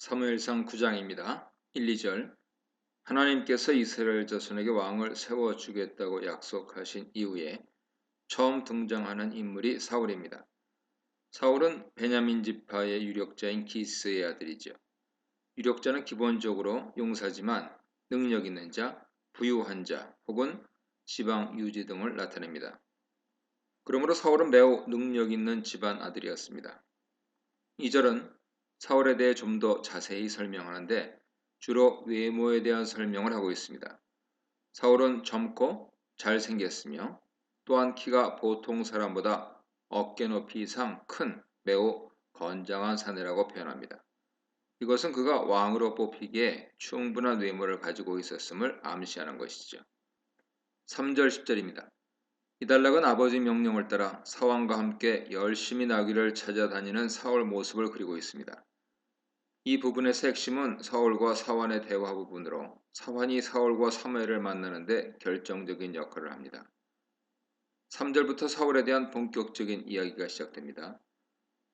사무엘상 9장입니다. 1, 2절. 하나님께서 이스라엘 자손에게 왕을 세워주겠다고 약속하신 이후에 처음 등장하는 인물이 사울입니다. 사울은 베냐민 지파의 유력자인 기스의 아들이죠. 유력자는 기본적으로 용사지만 능력 있는 자, 부유한 자 혹은 지방 유지 등을 나타냅니다. 그러므로 사울은 매우 능력 있는 집안 아들이었습니다. 2절은 사울에 대해 좀 더 자세히 설명하는데 주로 외모에 대한 설명을 하고 있습니다. 사울은 젊고 잘생겼으며 또한 키가 보통 사람보다 어깨 높이 이상 큰 매우 건장한 사내라고 표현합니다. 이것은 그가 왕으로 뽑히기에 충분한 외모를 가지고 있었음을 암시하는 것이죠. 3절 10절입니다. 이달락은 아버지 명령을 따라 사환과 함께 열심히 나귀를 찾아다니는 사울 모습을 그리고 있습니다. 이 부분에서 핵심은 사울과 사환의 대화 부분으로 사환이 사울과 사무엘을 만나는데 결정적인 역할을 합니다. 3절부터 사울에 대한 본격적인 이야기가 시작됩니다.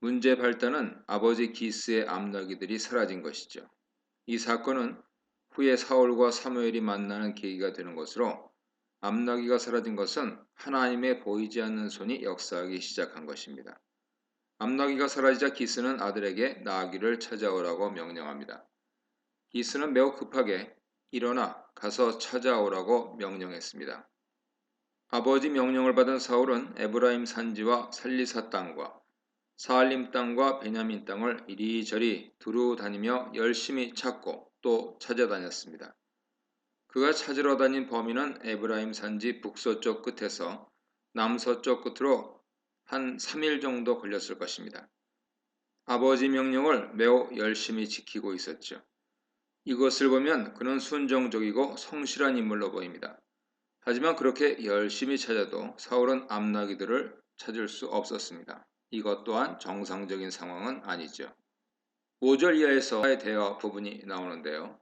문제의 발단은 아버지 기스의 암나귀들이 사라진 것이죠. 이 사건은 후에 사울과 사무엘이 만나는 계기가 되는 것으로 암나귀가 사라진 것은 하나님의 보이지 않는 손이 역사하기 시작한 것입니다. 암나귀가 사라지자 기스는 아들에게 나귀를 찾아오라고 명령합니다. 기스는 매우 급하게 일어나 가서 찾아오라고 명령했습니다. 아버지 명령을 받은 사울은 에브라임 산지와 살리사 땅과 사알림 땅과 베냐민 땅을 이리저리 두루 다니며 열심히 찾고 또 찾아다녔습니다. 그가 찾으러 다닌 범위는 에브라임 산지 북서쪽 끝에서 남서쪽 끝으로 한 3일 정도 걸렸을 것입니다. 아버지 명령을 매우 열심히 지키고 있었죠. 이것을 보면 그는 순종적이고 성실한 인물로 보입니다. 하지만 그렇게 열심히 찾아도 사울은 암나귀들을 찾을 수 없었습니다. 이것 또한 정상적인 상황은 아니죠. 5절 이하에서의 대화 부분이 나오는데요.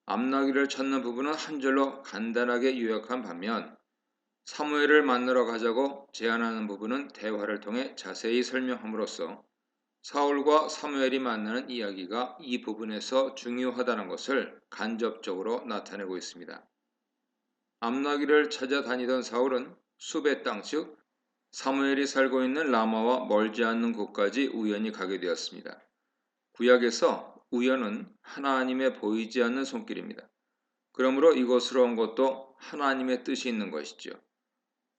암나귀를 찾는 부분은 한 절로 간단하게 요약한 반면 사무엘을 만나러 가자고 제안하는 부분은 대화를 통해 자세히 설명함으로써 사울과 사무엘이 만나는 이야기가 이 부분에서 중요하다는 것을 간접적으로 나타내고 있습니다. 암나귀를 찾아다니던 사울은 수베 땅, 즉 사무엘이 살고 있는 라마와 멀지 않는 곳까지 우연히 가게 되었습니다. 구약에서 우연은 하나님의 보이지 않는 손길입니다. 그러므로 이곳으로 온 것도 하나님의 뜻이 있는 것이죠.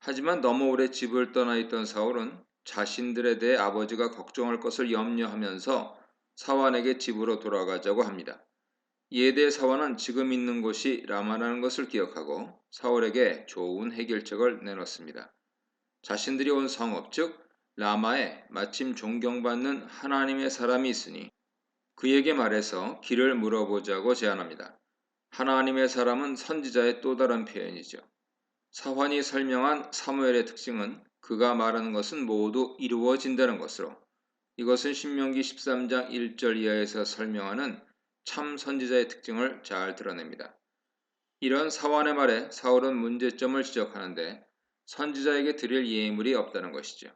하지만 너무 오래 집을 떠나 있던 사울은 자신들에 대해 아버지가 걱정할 것을 염려하면서 사환에게 집으로 돌아가자고 합니다. 이에 대해 사환은 지금 있는 곳이 라마라는 것을 기억하고 사울에게 좋은 해결책을 내놓습니다. 자신들이 온 성읍 즉 라마에 마침 존경받는 하나님의 사람이 있으니 그에게 말해서 길을 물어보자고 제안합니다. 하나님의 사람은 선지자의 또 다른 표현이죠. 사환이 설명한 사무엘의 특징은 그가 말하는 것은 모두 이루어진다는 것으로 이것은 신명기 13장 1절 이하에서 설명하는 참 선지자의 특징을 잘 드러냅니다. 이런 사환의 말에 사울은 문제점을 지적하는데 선지자에게 드릴 예물이 없다는 것이죠.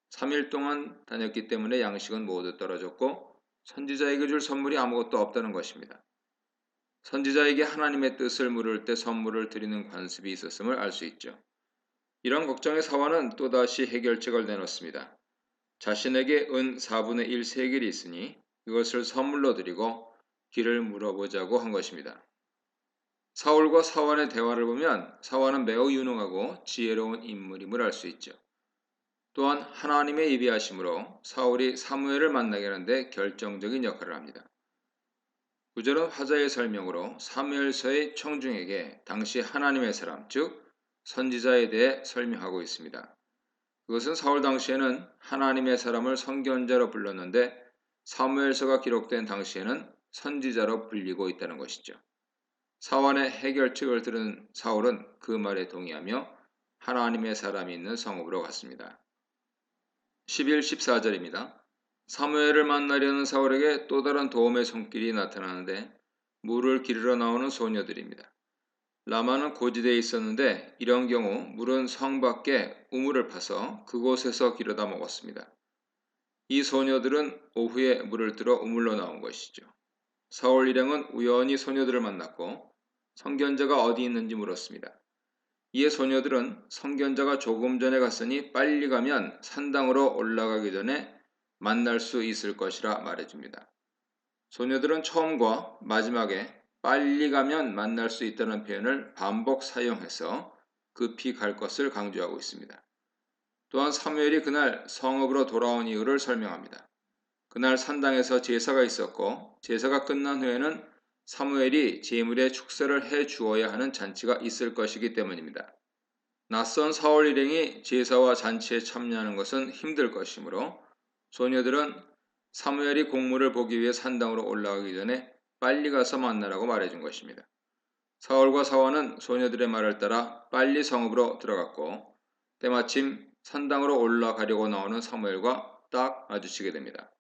3일 동안 다녔기 때문에 양식은 모두 떨어졌고 선지자에게 줄 선물이 아무것도 없다는 것입니다. 선지자에게 하나님의 뜻을 물을 때 선물을 드리는 관습이 있었음을 알 수 있죠. 이런 걱정에 사환은 또다시 해결책을 내놓습니다. 자신에게 은 4분의 1 세겔이 있으니 이것을 선물로 드리고 길을 물어보자고 한 것입니다. 사울과 사환의 대화를 보면 사환은 매우 유능하고 지혜로운 인물임을 알 수 있죠. 또한 하나님의 예비하심으로 사울이 사무엘을 만나게 하는데 결정적인 역할을 합니다. 9절은 화자의 설명으로 사무엘서의 청중에게 당시 하나님의 사람, 즉 선지자에 대해 설명하고 있습니다. 그것은 사울 당시에는 하나님의 사람을 선견자로 불렀는데 사무엘서가 기록된 당시에는 선지자로 불리고 있다는 것이죠. 사환의 해결책을 들은 사울은 그 말에 동의하며 하나님의 사람이 있는 성읍으로 갔습니다. 11, 14절입니다. 사무엘을 만나려는 사울에게 또 다른 도움의 손길이 나타나는데 물을 기르러 나오는 소녀들입니다. 라마는 고지대에 있었는데 이런 경우 물은 성 밖에 우물을 파서 그곳에서 기르다 먹었습니다. 이 소녀들은 오후에 물을 들어 우물로 나온 것이죠. 사울 일행은 우연히 소녀들을 만났고 선견자가 어디 있는지 물었습니다. 이에 소녀들은 선견자가 조금 전에 갔으니 빨리 가면 산당으로 올라가기 전에 만날 수 있을 것이라 말해줍니다. 소녀들은 처음과 마지막에 빨리 가면 만날 수 있다는 표현을 반복 사용해서 급히 갈 것을 강조하고 있습니다. 또한 사무엘이 그날 성읍으로 돌아온 이유를 설명합니다. 그날 산당에서 제사가 있었고 제사가 끝난 후에는 사무엘이 제물의 축사를 해 주어야 하는 잔치가 있을 것이기 때문입니다. 낯선 사울 일행이 제사와 잔치에 참여하는 것은 힘들 것이므로 소녀들은 사무엘이 공물을 보기 위해 산당으로 올라가기 전에 빨리 가서 만나라고 말해준 것입니다. 사울과 사원은 소녀들의 말을 따라 빨리 성읍으로 들어갔고 때마침 산당으로 올라가려고 나오는 사무엘과 딱 마주치게 됩니다.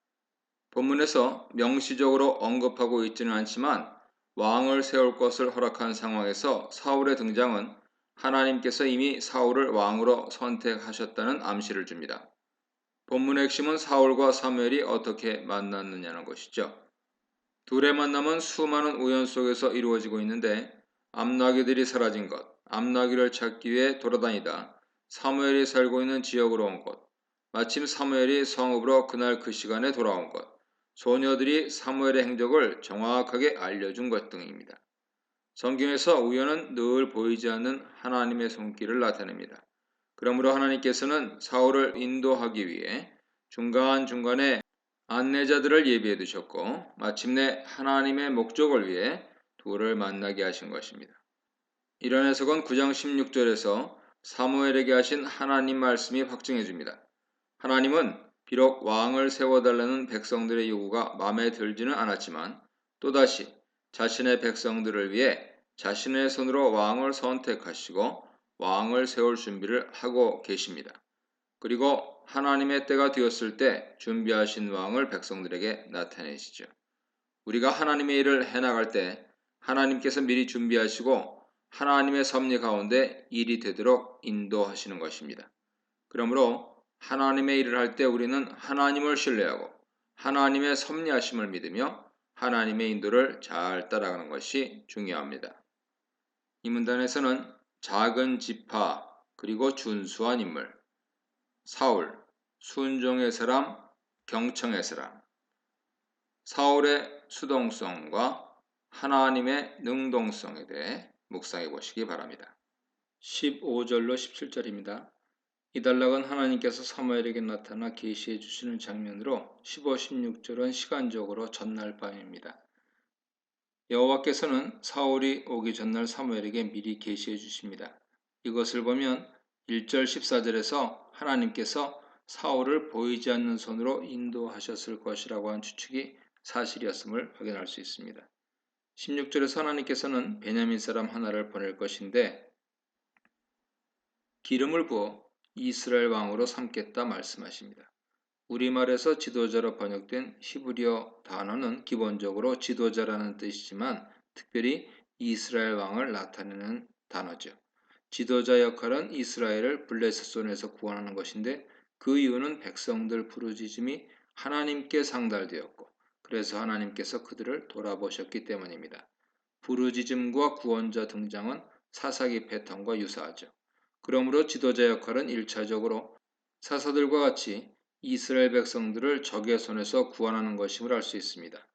본문에서 명시적으로 언급하고 있지는 않지만 왕을 세울 것을 허락한 상황에서 사울의 등장은 하나님께서 이미 사울을 왕으로 선택하셨다는 암시를 줍니다. 본문의 핵심은 사울과 사무엘이 어떻게 만났느냐는 것이죠. 둘의 만남은 수많은 우연 속에서 이루어지고 있는데 암나귀들이 사라진 것, 암나귀를 찾기 위해 돌아다니다 사무엘이 살고 있는 지역으로 온 것, 마침 사무엘이 성읍으로 그날 그 시간에 돌아온 것, 소녀들이 사무엘의 행적을 정확하게 알려준 것 등입니다. 성경에서 우연은 늘 보이지 않는 하나님의 손길을 나타냅니다. 그러므로 하나님께서는 사울을 인도하기 위해 중간중간에 안내자들을 예비해 두셨고 마침내 하나님의 목적을 위해 둘을 만나게 하신 것입니다. 이런 해석은 9장 16절에서 사무엘에게 하신 하나님 말씀이 확증해 줍니다. 하나님은 비록 왕을 세워달라는 백성들의 요구가 마음에 들지는 않았지만 또다시 자신의 백성들을 위해 자신의 손으로 왕을 선택하시고 왕을 세울 준비를 하고 계십니다. 그리고 하나님의 때가 되었을 때 준비하신 왕을 백성들에게 나타내시죠. 우리가 하나님의 일을 해나갈 때 하나님께서 미리 준비하시고 하나님의 섭리 가운데 일이 되도록 인도하시는 것입니다. 그러므로 하나님의 일을 할 때 우리는 하나님을 신뢰하고 하나님의 섭리하심을 믿으며 하나님의 인도를 잘 따라가는 것이 중요합니다. 이 문단에서는 작은 지파 그리고 준수한 인물, 사울, 순종의 사람, 경청의 사람, 사울의 수동성과 하나님의 능동성에 대해 묵상해 보시기 바랍니다. 15절로 17절입니다. 이 단락은 하나님께서 사무엘에게 나타나 계시해 주시는 장면으로 15, 16절은 시간적으로 전날 밤입니다. 여호와께서는 사울이 오기 전날 사무엘에게 미리 계시해 주십니다. 이것을 보면 1절 14절에서 하나님께서 사울을 보이지 않는 손으로 인도하셨을 것이라고 한 추측이 사실이었음을 확인할 수 있습니다. 16절에서 하나님께서는 베냐민 사람 하나를 보낼 것인데 기름을 부어 이스라엘 왕으로 삼겠다 말씀하십니다. 우리말에서 지도자로 번역된 히브리어 단어는 기본적으로 지도자라는 뜻이지만 특별히 이스라엘 왕을 나타내는 단어죠. 지도자 역할은 이스라엘을 블레셋 손에서 구원하는 것인데 그 이유는 백성들 부르짖음이 하나님께 상달되었고 그래서 하나님께서 그들을 돌아보셨기 때문입니다. 부르짖음과 구원자 등장은 사사기 패턴과 유사하죠. 그러므로 지도자 역할은 1차적으로 사사들과 같이 이스라엘 백성들을 적의 손에서 구원하는 것임을 알 수 있습니다.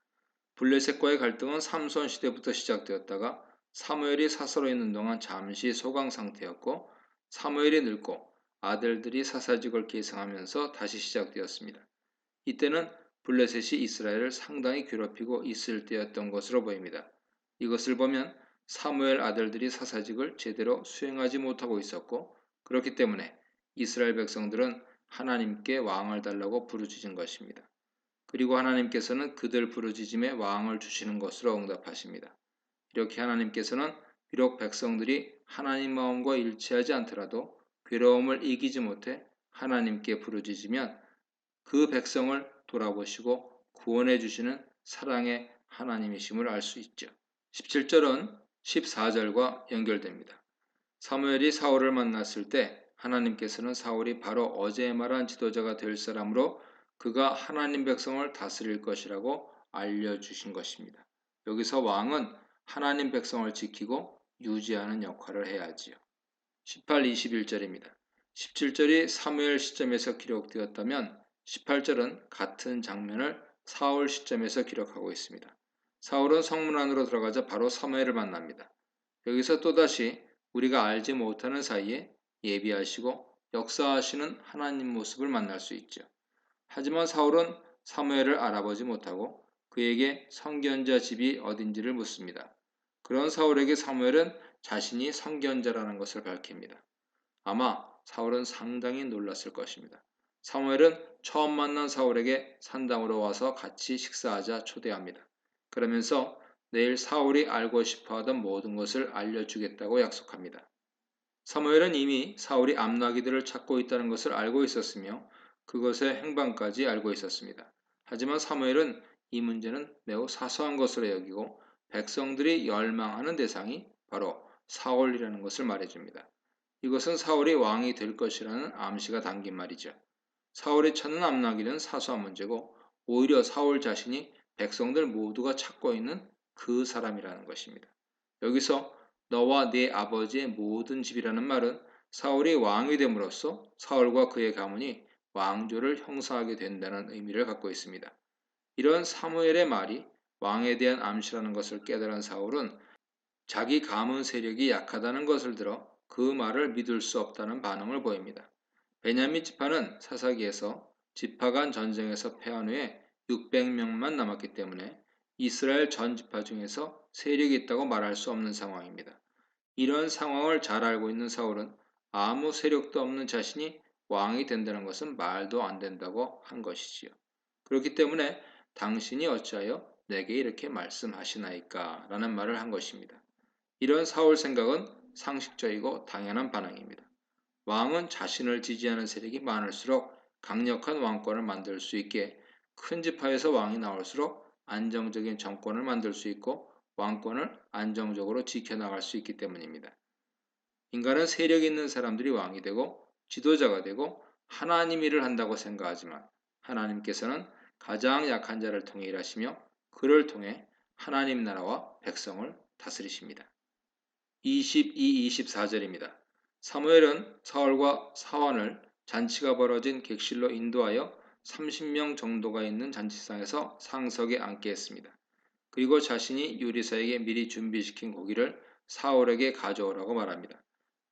블레셋과의 갈등은 삼손 시대부터 시작되었다가 사무엘이 사사로 있는 동안 잠시 소강 상태였고 사무엘이 늙고 아들들이 사사직을 계승하면서 다시 시작되었습니다. 이때는 블레셋이 이스라엘을 상당히 괴롭히고 있을 때였던 것으로 보입니다. 이것을 보면 사무엘 아들들이 사사직을 제대로 수행하지 못하고 있었고 그렇기 때문에 이스라엘 백성들은 하나님께 왕을 달라고 부르짖은 것입니다. 그리고 하나님께서는 그들 부르짖음에 왕을 주시는 것으로 응답하십니다. 이렇게 하나님께서는 비록 백성들이 하나님 마음과 일치하지 않더라도 괴로움을 이기지 못해 하나님께 부르짖으면 그 백성을 돌아보시고 구원해 주시는 사랑의 하나님이심을 알 수 있죠. 17절은 14절과 연결됩니다. 사무엘이 사울을 만났을 때 하나님께서는 사울이 바로 어제 말한 지도자가 될 사람으로 그가 하나님 백성을 다스릴 것이라고 알려주신 것입니다. 여기서 왕은 하나님 백성을 지키고 유지하는 역할을 해야지요. 18, 21절입니다. 17절이 사무엘 시점에서 기록되었다면 18절은 같은 장면을 사울 시점에서 기록하고 있습니다. 사울은 성문 안으로 들어가자 바로 사무엘을 만납니다. 여기서 또다시 우리가 알지 못하는 사이에 예비하시고 역사하시는 하나님 모습을 만날 수 있죠. 하지만 사울은 사무엘을 알아보지 못하고 그에게 선견자 집이 어딘지를 묻습니다. 그런 사울에게 사무엘은 자신이 선견자라는 것을 밝힙니다. 아마 사울은 상당히 놀랐을 것입니다. 사무엘은 처음 만난 사울에게 산당으로 와서 같이 식사하자 초대합니다. 그러면서 내일 사울이 알고 싶어하던 모든 것을 알려주겠다고 약속합니다. 사무엘은 이미 사울이 암나기들을 찾고 있다는 것을 알고 있었으며 그것의 행방까지 알고 있었습니다. 하지만 사무엘은 이 문제는 매우 사소한 것으로 여기고 백성들이 열망하는 대상이 바로 사울이라는 것을 말해줍니다. 이것은 사울이 왕이 될 것이라는 암시가 담긴 말이죠. 사울이 찾는 암나기는 사소한 문제고 오히려 사울 자신이 백성들 모두가 찾고 있는 그 사람이라는 것입니다. 여기서 너와 네 아버지의 모든 집이라는 말은 사울이 왕이 됨으로써 사울과 그의 가문이 왕조를 형성하게 된다는 의미를 갖고 있습니다. 이런 사무엘의 말이 왕에 대한 암시라는 것을 깨달은 사울은 자기 가문 세력이 약하다는 것을 들어 그 말을 믿을 수 없다는 반응을 보입니다. 베냐민 지파는 사사기에서 지파 간 전쟁에서 패한 후에 600명만 남았기 때문에 이스라엘 전 지파 중에서 세력이 있다고 말할 수 없는 상황입니다. 이런 상황을 잘 알고 있는 사울은 아무 세력도 없는 자신이 왕이 된다는 것은 말도 안 된다고 한 것이지요. 그렇기 때문에 당신이 어찌하여 내게 이렇게 말씀하시나이까 라는 말을 한 것입니다. 이런 사울 생각은 상식적이고 당연한 반응입니다. 왕은 자신을 지지하는 세력이 많을수록 강력한 왕권을 만들 수 있게 큰 지파에서 왕이 나올수록 안정적인 정권을 만들 수 있고 왕권을 안정적으로 지켜나갈 수 있기 때문입니다. 인간은 세력 있는 사람들이 왕이 되고 지도자가 되고 하나님 일을 한다고 생각하지만 하나님께서는 가장 약한 자를 통해 일하시며 그를 통해 하나님 나라와 백성을 다스리십니다. 22, 24절입니다. 사무엘은 사울과 사환을 잔치가 벌어진 객실로 인도하여 30명 정도가 있는 잔치상에서 상석에 앉게 했습니다. 그리고 자신이 요리사에게 미리 준비시킨 고기를 사울에게 가져오라고 말합니다.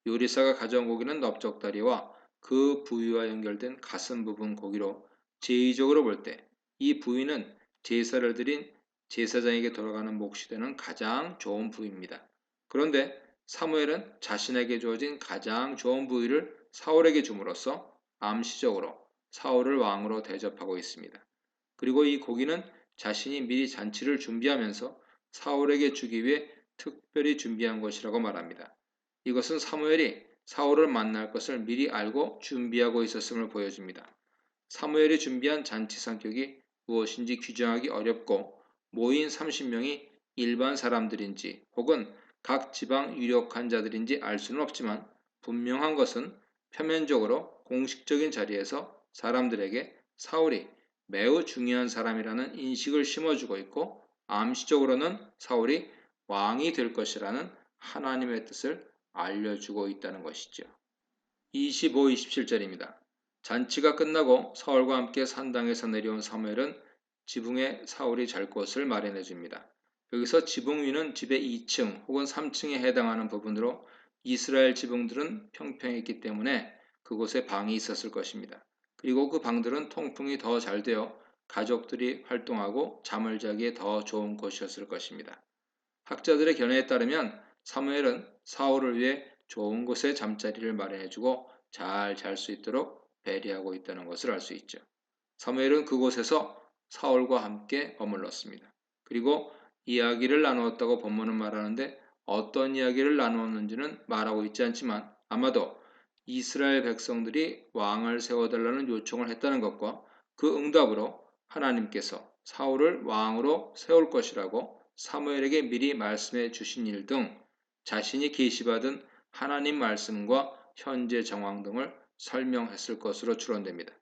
요리사가 가져온 고기는 넓적다리와 그 부위와 연결된 가슴 부분 고기로 제의적으로 볼 때 이 부위는 제사를 드린 제사장에게 돌아가는 몫이 되는 가장 좋은 부위입니다. 그런데 사무엘은 자신에게 주어진 가장 좋은 부위를 사울에게 줌으로써 암시적으로 사울을 왕으로 대접하고 있습니다. 그리고 이 고기는 자신이 미리 잔치를 준비하면서 사울에게 주기 위해 특별히 준비한 것이라고 말합니다. 이것은 사무엘이 사울을 만날 것을 미리 알고 준비하고 있었음을 보여줍니다. 사무엘이 준비한 잔치 성격이 무엇인지 규정하기 어렵고 모인 30명이 일반 사람들인지 혹은 각 지방 유력한 자들인지 알 수는 없지만 분명한 것은 표면적으로 공식적인 자리에서 사람들에게 사울이 매우 중요한 사람이라는 인식을 심어주고 있고 암시적으로는 사울이 왕이 될 것이라는 하나님의 뜻을 알려주고 있다는 것이죠. 25, 27절입니다. 잔치가 끝나고 사울과 함께 산당에서 내려온 사무엘은 지붕에 사울이 잘 곳을 마련해 줍니다. 여기서 지붕 위는 집의 2층 혹은 3층에 해당하는 부분으로 이스라엘 지붕들은 평평했기 때문에 그곳에 방이 있었을 것입니다. 그리고 그 방들은 통풍이 더 잘 되어 가족들이 활동하고 잠을 자기에 더 좋은 곳이었을 것입니다. 학자들의 견해에 따르면 사무엘은 사울을 위해 좋은 곳에 잠자리를 마련해주고 잘 잘 수 있도록 배려하고 있다는 것을 알 수 있죠. 사무엘은 그곳에서 사울과 함께 머물렀습니다. 그리고 이야기를 나누었다고 본문은 말하는데 어떤 이야기를 나누었는지는 말하고 있지 않지만 아마도 이스라엘 백성들이 왕을 세워달라는 요청을 했다는 것과 그 응답으로 하나님께서 사울을 왕으로 세울 것이라고 사무엘에게 미리 말씀해 주신 일 등 자신이 계시받은 하나님 말씀과 현재 정황 등을 설명했을 것으로 추론됩니다.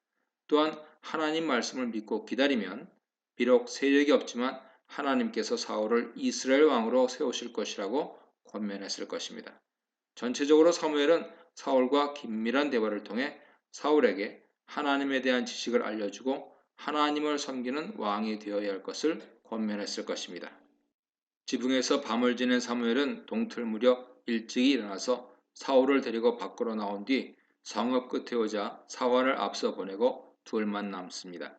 또한 하나님 말씀을 믿고 기다리면 비록 세력이 없지만 하나님께서 사울을 이스라엘 왕으로 세우실 것이라고 권면했을 것입니다. 전체적으로 사무엘은 사울과 긴밀한 대화를 통해 사울에게 하나님에 대한 지식을 알려주고 하나님을 섬기는 왕이 되어야 할 것을 권면했을 것입니다. 지붕에서 밤을 지낸 사무엘은 동틀 무렵 일찍이 일어나서 사울을 데리고 밖으로 나온 뒤 성읍 끝에 오자 사울을 앞서 보내고 둘만 남습니다.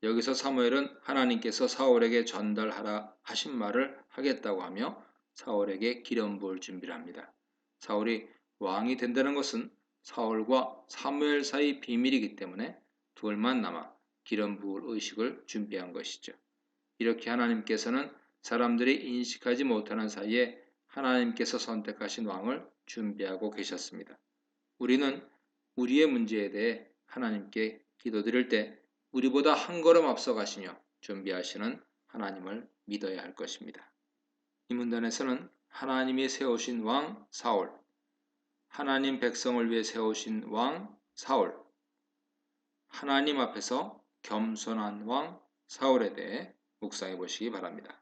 여기서 사무엘은 하나님께서 사울에게 전달하라 하신 말을 하겠다고 하며 사울에게 기름 부을 준비를 합니다. 사울이 왕이 된다는 것은 사울과 사무엘 사이 비밀이기 때문에 둘만 남아 기름 부을 의식을 준비한 것이죠. 이렇게 하나님께서는 사람들이 인식하지 못하는 사이에 하나님께서 선택하신 왕을 준비하고 계셨습니다. 우리는 우리의 문제에 대해 하나님께 기도드릴 때 우리보다 한 걸음 앞서 가시며 준비하시는 하나님을 믿어야 할 것입니다. 이 문단에서는 하나님이 세우신 왕 사울, 하나님 백성을 위해 세우신 왕 사울, 하나님 앞에서 겸손한 왕 사울에 대해 묵상해 보시기 바랍니다.